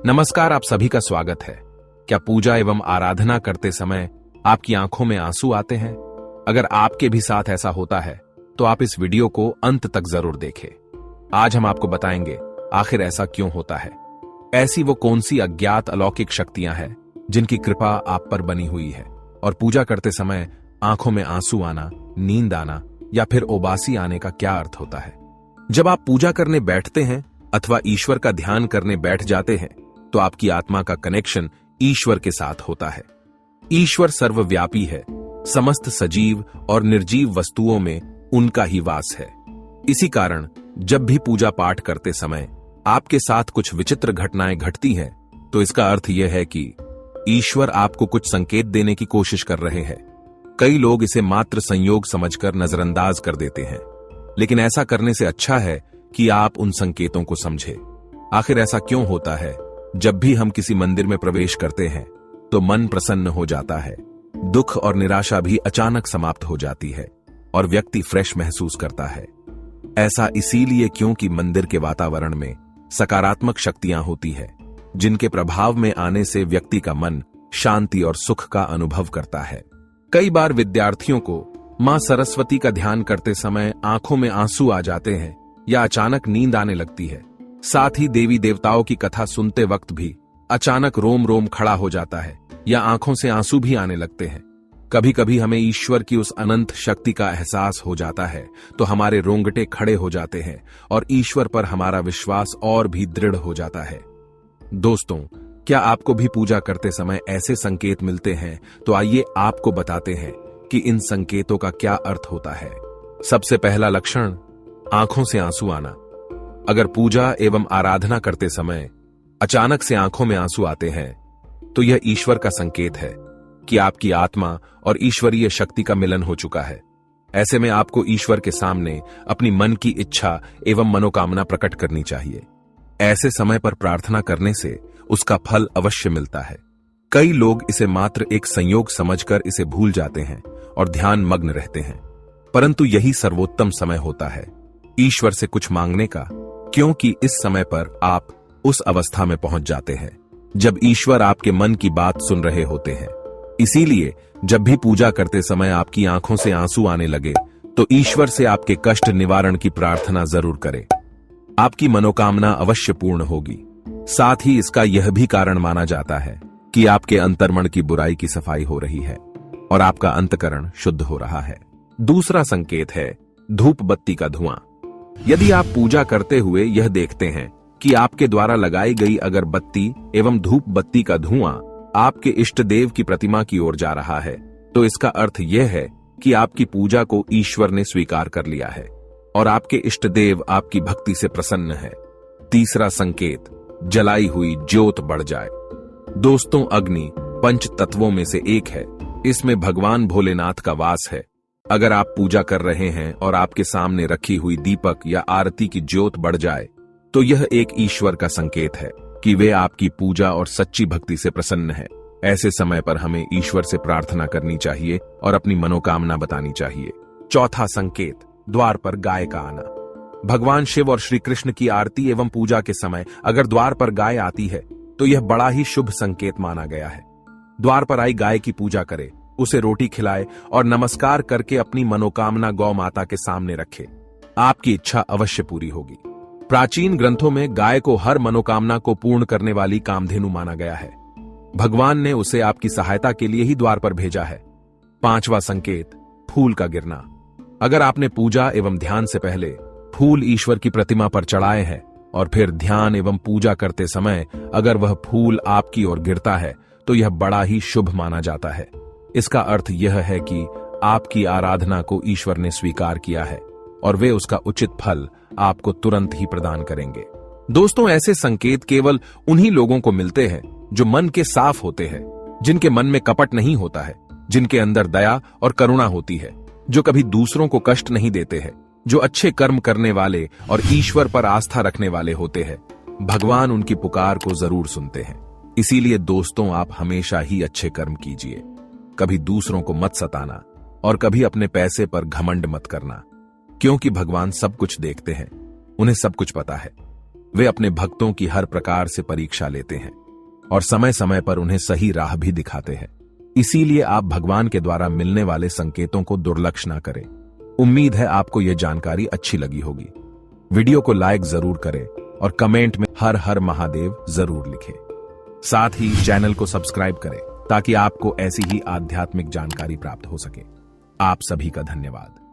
नमस्कार, आप सभी का स्वागत है। क्या पूजा एवं आराधना करते समय आपकी आंखों में आंसू आते हैं? अगर आपके भी साथ ऐसा होता है तो आप इस वीडियो को अंत तक जरूर देखें। आज हम आपको बताएंगे आखिर ऐसा क्यों होता है। ऐसी वो कौन सी अज्ञात अलौकिक शक्तियां हैं जिनकी कृपा आप पर बनी हुई है और पूजा करते समय आंखों में आंसू आना, नींद आना या फिर उबासी आने का क्या अर्थ होता है। जब आप पूजा करने बैठते हैं अथवा ईश्वर का ध्यान करने बैठ जाते हैं तो आपकी आत्मा का कनेक्शन ईश्वर के साथ होता है। ईश्वर सर्वव्यापी है, समस्त सजीव और निर्जीव वस्तुओं में उनका ही वास है। इसी कारण जब भी पूजा पाठ करते समय आपके साथ कुछ विचित्र घटनाएं घटती हैं तो इसका अर्थ यह है कि ईश्वर आपको कुछ संकेत देने की कोशिश कर रहे हैं। कई लोग इसे मात्र संयोग समझकर नजरअंदाज कर देते हैं, लेकिन ऐसा करने से अच्छा है कि आप उन संकेतों को समझें। आखिर ऐसा क्यों होता है? जब भी हम किसी मंदिर में प्रवेश करते हैं तो मन प्रसन्न हो जाता है, दुख और निराशा भी अचानक समाप्त हो जाती है और व्यक्ति फ्रेश महसूस करता है। ऐसा इसीलिए क्योंकि मंदिर के वातावरण में सकारात्मक शक्तियां होती है, जिनके प्रभाव में आने से व्यक्ति का मन शांति और सुख का अनुभव करता है। कई बार विद्यार्थियों को मां सरस्वती का ध्यान करते समय आंखों में आंसू आ जाते हैं या अचानक नींद आने लगती है। साथ ही देवी देवताओं की कथा सुनते वक्त भी अचानक रोम रोम खड़ा हो जाता है या आंखों से आंसू भी आने लगते हैं। कभी कभी हमें ईश्वर की उस अनंत शक्ति का एहसास हो जाता है तो हमारे रोंगटे खड़े हो जाते हैं और ईश्वर पर हमारा विश्वास और भी दृढ़ हो जाता है। दोस्तों, क्या आपको भी पूजा करते समय ऐसे संकेत मिलते हैं? तो आइए आपको बताते हैं कि इन संकेतों का क्या अर्थ होता है। सबसे पहला लक्षण, आंखों से आंसू आना। अगर पूजा एवं आराधना करते समय अचानक से आंखों में आंसू आते हैं तो यह ईश्वर का संकेत है कि आपकी आत्मा और ईश्वरीय शक्ति का मिलन हो चुका है। ऐसे में आपको ईश्वर के सामने अपनी मन की इच्छा एवं मनोकामना प्रकट करनी चाहिए। ऐसे समय पर प्रार्थना करने से उसका फल अवश्य मिलता है। कई लोग इसे मात्र एक संयोग समझकर इसे भूल जाते हैं और ध्यान मग्न रहते हैं, परंतु यही सर्वोत्तम समय होता है ईश्वर से कुछ मांगने का, क्योंकि इस समय पर आप उस अवस्था में पहुंच जाते हैं जब ईश्वर आपके मन की बात सुन रहे होते हैं। इसीलिए जब भी पूजा करते समय आपकी आंखों से आंसू आने लगे तो ईश्वर से आपके कष्ट निवारण की प्रार्थना जरूर करें। आपकी मनोकामना अवश्य पूर्ण होगी। साथ ही इसका यह भी कारण माना जाता है कि आपके अंतर्मन की बुराई की सफाई हो रही है और आपका अंतकरण शुद्ध हो रहा है। दूसरा संकेत है धूप बत्ती का धुआं। यदि आप पूजा करते हुए यह देखते हैं कि आपके द्वारा लगाई गई अगरबत्ती एवं धूप बत्ती का धुआं आपके इष्ट देव की प्रतिमा की ओर जा रहा है तो इसका अर्थ यह है कि आपकी पूजा को ईश्वर ने स्वीकार कर लिया है और आपके इष्ट देव आपकी भक्ति से प्रसन्न है। तीसरा संकेत, जलाई हुई ज्योत बढ़ जाए। दोस्तों, अग्नि पंच तत्वों में से एक है। इसमें भगवान भोलेनाथ का वास है। अगर आप पूजा कर रहे हैं और आपके सामने रखी हुई दीपक या आरती की ज्योत बढ़ जाए तो यह एक ईश्वर का संकेत है कि वे आपकी पूजा और सच्ची भक्ति से प्रसन्न है। ऐसे समय पर हमें ईश्वर से प्रार्थना करनी चाहिए और अपनी मनोकामना बतानी चाहिए। चौथा संकेत, द्वार पर गाय का आना। भगवान शिव और श्री कृष्ण की आरती एवं पूजा के समय अगर द्वार पर गाय आती है तो यह बड़ा ही शुभ संकेत माना गया है। द्वार पर आई गाय की पूजा करें, उसे रोटी खिलाए और नमस्कार करके अपनी मनोकामना गौ माता के सामने रखे। आपकी इच्छा अवश्य पूरी होगी। प्राचीन ग्रंथों में गाय को हर मनोकामना को पूर्ण करने वाली कामधेनु माना गया है। भगवान ने उसे आपकी सहायता के लिए ही द्वार पर भेजा है। पांचवा संकेत, फूल का गिरना। अगर आपने पूजा एवं ध्यान से पहले फूल ईश्वर की प्रतिमा पर चढ़ाए हैं और फिर ध्यान एवं पूजा करते समय अगर वह फूल आपकी ओर गिरता है तो यह बड़ा ही शुभ माना जाता है। इसका अर्थ यह है कि आपकी आराधना को ईश्वर ने स्वीकार किया है और वे उसका उचित फल आपको तुरंत ही प्रदान करेंगे। दोस्तों, ऐसे संकेत केवल उन्हीं लोगों को मिलते हैं जो मन के साफ होते हैं, जिनके मन में कपट नहीं होता है, जिनके अंदर दया और करुणा होती है, जो कभी दूसरों को कष्ट नहीं देते हैं, जो अच्छे कर्म करने वाले और ईश्वर पर आस्था रखने वाले होते हैं। भगवान उनकी पुकार को जरूर सुनते हैं। इसीलिए दोस्तों, आप हमेशा ही अच्छे कर्म कीजिए। कभी दूसरों को मत सताना और कभी अपने पैसे पर घमंड मत करना, क्योंकि भगवान सब कुछ देखते हैं, उन्हें सब कुछ पता है। वे अपने भक्तों की हर प्रकार से परीक्षा लेते हैं और समय समय पर उन्हें सही राह भी दिखाते हैं। इसीलिए आप भगवान के द्वारा मिलने वाले संकेतों को दुर्लक्ष ना करें। उम्मीद है आपको यह जानकारी अच्छी लगी होगी। वीडियो को लाइक जरूर करें और कमेंट में हर हर महादेव जरूर लिखें। साथ ही चैनल को सब्सक्राइब करें ताकि आपको ऐसी ही आध्यात्मिक जानकारी प्राप्त हो सके। आप सभी का धन्यवाद।